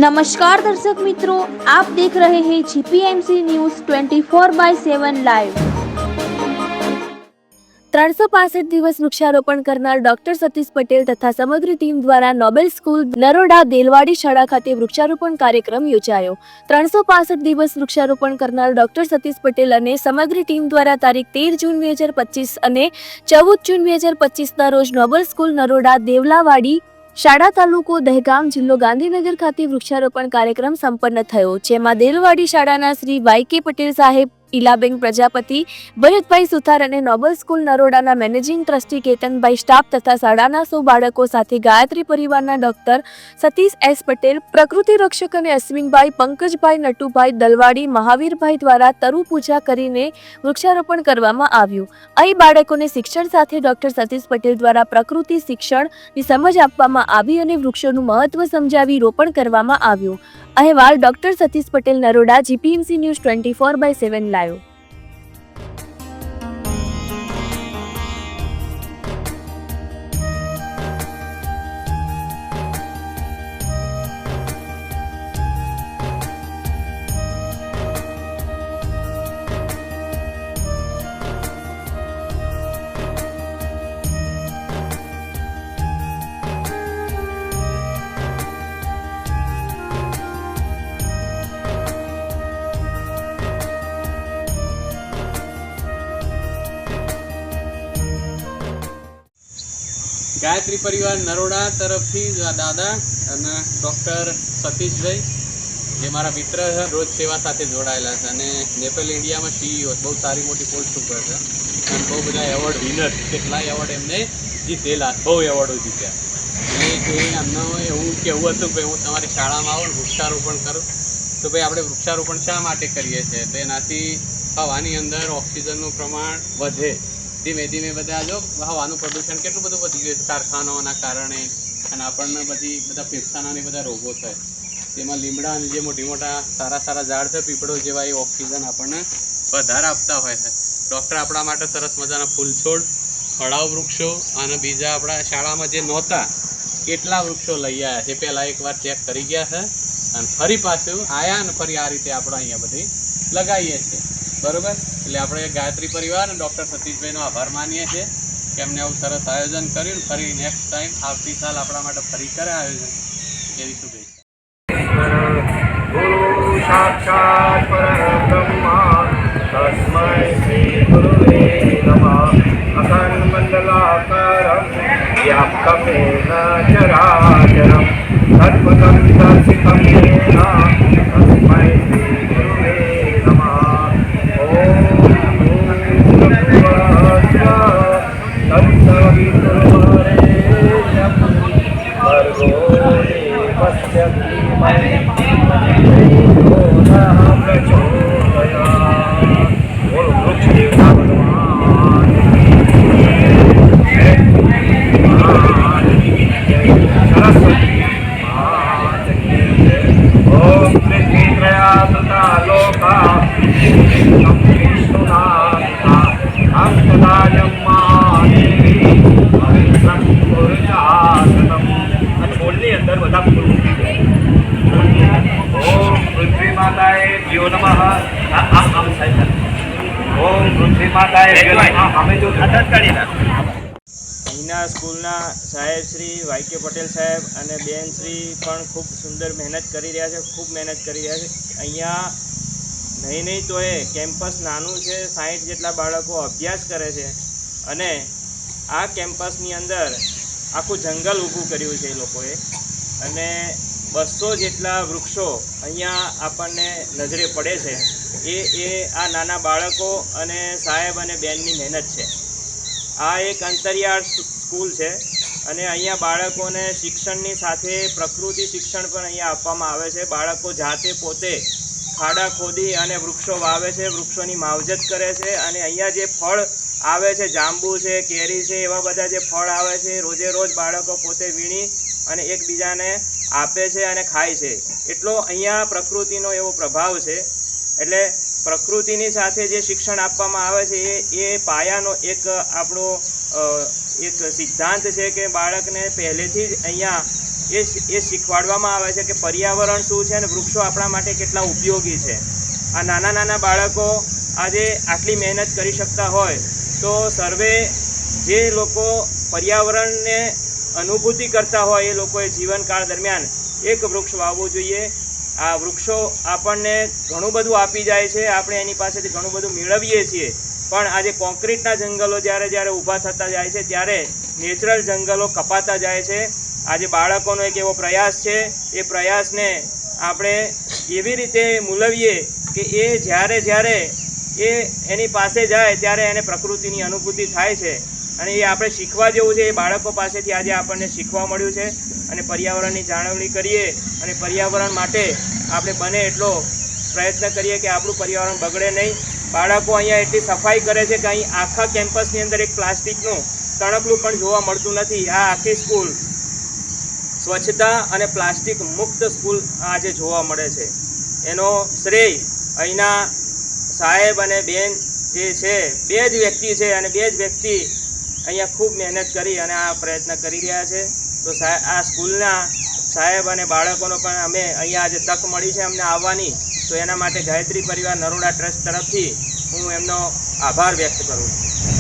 नमस्कार दर्शक मित्रों, आप देख रहे हैं जीपीएमसी न्यूज़ 24/7 लाइव। 365 દિવસ વૃક્ષારોપણ કરનાર ડોક્ટર સતીશ પટેલ તથા સમગ્ર ટીમ દ્વારા નોબેલ સ્કૂલ નરોડા દેલવાડી શાળા ખાતે વૃક્ષારોપણ કાર્યક્રમ યોજાયો। 365 દિવસ વૃક્ષારોપણ કરનાર ડોક્ટર સતીશ પટેલ અને સમગ્ર ટીમ દ્વારા તારીખ 13 જૂન 2025 અને 14 જૂન 2025ના રોજ નોબેલ સ્કૂલ નરોડા દેવલાવાડી શાળા તાલુકો દહેગામ જિલ્લો ગાંધીનગર ખાતે વૃક્ષારોપણ કાર્યક્રમ સંપન્ન થયો, જેમાં દેલવાડી શાળાના શ્રી વાય.કે. પટેલ સાહેબ, ઈલાબેન પ્રજાપતિ, ભરતભાઈ સુથાર અને નોબેલ સ્કૂલ નરોડાના મેનેજિંગ ટ્રસ્ટી કેતનભાઈ, સ્ટાફ તથા શાળાના 100 બાળકો સાથે ગાયત્રી પરિવારના ડોક્ટર સતીશ એસ પટેલ, પ્રકૃતિ રક્ષક અને અશ્વિનભાઈ, પંકજભાઈ, નટુભાઈ, દલવાડી, મહાવીરભાઈ દ્વારા તરુ પૂજા કરીને વૃક્ષારોપણ કરવામાં આવ્યું। અહીં બાળકોને શિક્ષણ સાથે ડોક્ટર સતીશ પટેલ દ્વારા પ્રકૃતિ શિક્ષણની સમજ આપવામાં આવી અને વૃક્ષોનું મહત્વ સમજાવી રોપણ કરવામાં આવ્યું। અહેવાલ doctor Satish Patel, Naroda, GPMC news 24/7 live. Gayatri પરિવાર નરોડા તરફથી દાદા અને ડૉક્ટર સતીશભાઈ, જે મારા મિત્ર છે, રોજ સેવા સાથે જોડાયેલા છે અને નેપલ ઇન્ડિયામાં CEO બહુ સારી મોટી પોસ્ટ ઉપર છે અને બહુ બધા એવોર્ડ વિનર, કેટલાય એવોર્ડ એમને જીતેલા, બહુ એવોર્ડો જીત્યા। એટલે એમને એવું કહેવું હતું કે હું તમારી શાળામાં આવું વૃક્ષારોપણ કરું, તો ભાઈ આપણે વૃક્ષારોપણ શા માટે કરીએ છીએ? તો એનાથી હવાની અંદર ઓક્સિજનનું પ્રમાણ વધે। ધીમે ધીમે બધા જો હવાનું પ્રદૂષણ કેટલું બધું વધી ગયું છે કારખાનાઓના કારણે, અને આપણને બધા ફેફસાના બધા રોગો થાય। તેમાં લીમડા અને જે મોટા સારા ઝાડ છે, પીપળો જેવા, એ ઓક્સિજન આપણને વધારે આપતા હોય છે। ડૉક્ટર આપણા માટે સરસ મજાના ફૂલ છોડ, ફળાવ વૃક્ષો અને બીજા આપણા શાળામાં જે નહોતા કેટલા વૃક્ષો લઈ આવ્યા છે। પહેલાં એકવાર ચેક કરી ગયા છે અને ફરી પાછું આવ્યા અને ફરી આ રીતે આપણે અહીંયા બધી લગાવીએ છીએ, બરાબર। એટલે આપણે ગાયત્રી પરિવાર અને ડૉક્ટર સતીશભાઈનો આભાર માનીએ છીએ કે એમને આવું સરસ આયોજન કર્યું। ફરી નેક્સ્ટ ટાઈમ આવતી સાલ આપણા માટે ફરી કરે આયોજન, એવી શુભેચ્છા। ગુરુ સાક્ષાત પરબ્રહ્મા તસ્મૈ શ્રી ગુરુવે નમઃ। અખંડ મંડલાકારં વ્યાપ્તં येन ચરાચરં તત્પદં દર્શિतं येन તસ્મૈ શ્રી ગુરુવે નમઃ। અહીંના સ્કૂલના સાહેબ શ્રી વાય.કે. પટેલ સાહેબ અને બેન શ્રી પણ ખૂબ સુંદર મહેનત કરી રહ્યા છે, ખૂબ મહેનત કરી રહ્યા છે। અહીંયા નહીં તો એ કેમ્પસ નાનું છે, 60 જેટલા બાળકો અભ્યાસ કરે છે અને આ કેમ્પસની અંદર આખું જંગલ ઊભું કર્યું છે એ લોકોએ, અને 200 જેટલા વૃક્ષો અહીંયા આપણને નજરે પડે છે। એ આ નાના બાળકો અને સાહેબ અને બેનની મહેનત છે। આ એક અંતરિયાળ સ્કૂલ છે અને અહીંયા બાળકોને શિક્ષણની સાથે પ્રકૃતિ શિક્ષણ પણ અહીંયા આપવામાં આવે છે। બાળકો જાતે પોતે ખાડા ખોદી અને વૃક્ષો વાવે છે, વૃક્ષોની માવજત કરે છે અને અહીંયા જે ફળ આવે છે, જાંબુ છે, કેરી છે, એવા બધા જે ફળ આવે છે રોજે રોજ બાળકો પોતે વીણી અને એકબીજાને આપે છે અને ખાય છે। એટલો અહીંયા પ્રકૃતિનો એવો પ્રભાવ છે। એટલે પ્રકૃતિની સાથે જે શિક્ષણ આપવામાં આવે છે એ પાયાનો એક આપણો એક સિદ્ધાંત છે કે બાળકને પહેલેથી જ અહીંયા એ શીખવાડવામાં આવે છે કે પર્યાવરણ શું છે અને વૃક્ષો આપણા માટે કેટલા ઉપયોગી છે. આ નાના નાના બાળકો આજે આટલી મહેનત કરી શકતા હોય તો સર્વે જે લોકો પર્યાવરણને અનુભૂતિ કરતા હોય એ લોકોએ જીવનકાળ દરમિયાન એક વૃક્ષ વાવવું જોઈએ. આ વૃક્ષો આપણને ઘણું બધું આપી જાય છે, આપણે એની પાસેથી ઘણું બધું મેળવીએ છીએ, પણ આજે કોન્ક્રીટના જંગલો જ્યારે ઊભા થતા જાય છે ત્યારે નેચરલ જંગલો કપાતા જાય છે. આજે બાળકોનો એક એવો પ્રયાસ છે, એ પ્રયાસને આપણે એવી રીતે મૂલવીએ કે એ જ્યારે એ એની પાસે જાય ત્યારે એને પ્રકૃતિની અનુભૂતિ થાય છે અને એ આપણે શીખવા જેવું છે. એ બાળકો પાસેથી આજે આપણને શીખવા મળ્યું છે અને પર્યાવરણની જાળવણી કરીએ અને પર્યાવરણ માટે આપણે બને એટલો પ્રયત્ન કરીએ કે આપણું પર્યાવરણ બગડે નહીં. બાળકો અહીંયા એટલી સફાઈ કરે છે કે અહીં આખા કેમ્પસની અંદર એક પ્લાસ્ટિકનું તણકલું પણ જોવા મળતું નથી. આ આખી સ્કૂલ સ્વચ્છતા અને પ્લાસ્ટિક મુક્ત સ્કૂલ આજે જોવા મળે છે. એનો શ્રેય અહીંના સાહેબ અને બેન જે છે, બે જ વ્યક્તિ છે અને બે જ વ્યક્તિ અહીંયા ખૂબ મહેનત કરી અને આ પ્રયત્ન કરી રહ્યા છે. તો આ સ્કૂલના સાહેબ અને બાળકોનો પણ અમે અહીંયા આજે તક મળી છે અમને આવવાની, તો એના માટે ગાયત્રી પરિવાર નરોડા ટ્રસ્ટ તરફથી હું એમનો આભાર વ્યક્ત કરું છું.